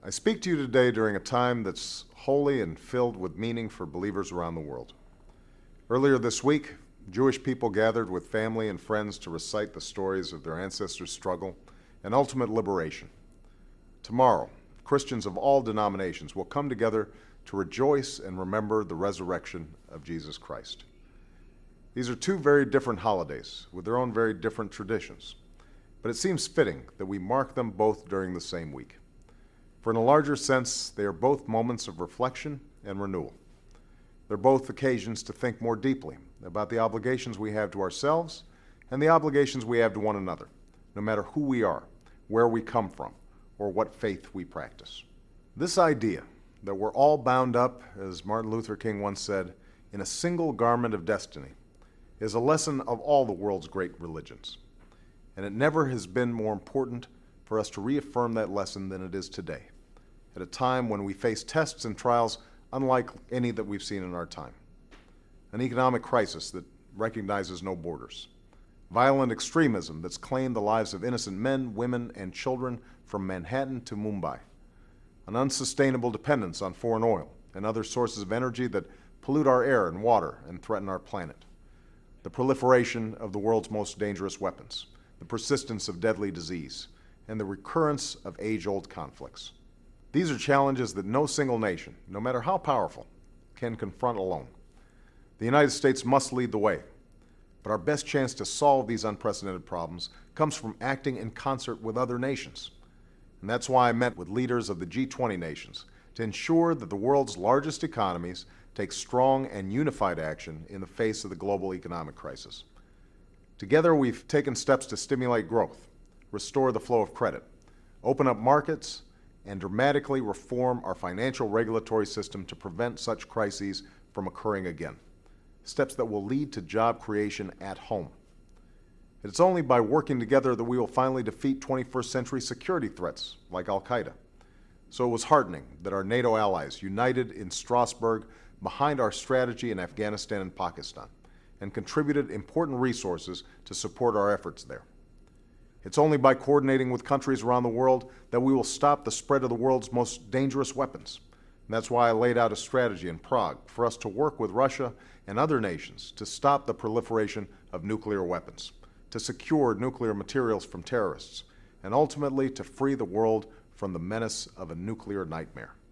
I speak to you today during a time that's holy and filled with meaning for believers around the world. Earlier this week, Jewish people gathered with family and friends to recite the stories of their ancestors' struggle and ultimate liberation. Tomorrow, Christians of all denominations will come together to rejoice and remember the resurrection of Jesus Christ. These are two very different holidays with their own very different traditions, but it seems fitting that we mark them both during the same week. For in a larger sense, they are both moments of reflection and renewal. They're both occasions to think more deeply about the obligations we have to ourselves and the obligations we have to one another, no matter who we are, where we come from, or what faith we practice. This idea that we're all bound up, as Martin Luther King once said, in a single garment of destiny, is a lesson of all the world's great religions. And it never has been more important for us to reaffirm that lesson than it is today, at a time when we face tests and trials unlike any that we've seen in our time. An economic crisis that recognizes no borders. Violent extremism that's claimed the lives of innocent men, women, and children from Manhattan to Mumbai. An unsustainable dependence on foreign oil and other sources of energy that pollute our air and water and threaten our planet. The proliferation of the world's most dangerous weapons, the persistence of deadly disease, and the recurrence of age-old conflicts. These are challenges that no single nation, no matter how powerful, can confront alone. The United States must lead the way, but our best chance to solve these unprecedented problems comes from acting in concert with other nations. And that's why I met with leaders of the G20 nations to ensure that the world's largest economies take strong and unified action in the face of the global economic crisis. Together, we've taken steps to stimulate growth, restore the flow of credit, open up markets, and dramatically reform our financial regulatory system to prevent such crises from occurring again. Steps that will lead to job creation at home. It's only by working together that we will finally defeat 21st century security threats like Al-Qaeda. So it was heartening that our NATO allies united in Strasbourg behind our strategy in Afghanistan and Pakistan and contributed important resources to support our efforts there. It's only by coordinating with countries around the world that we will stop the spread of the world's most dangerous weapons. And that's why I laid out a strategy in Prague for us to work with Russia and other nations to stop the proliferation of nuclear weapons, to secure nuclear materials from terrorists, and ultimately to free the world from the menace of a nuclear nightmare.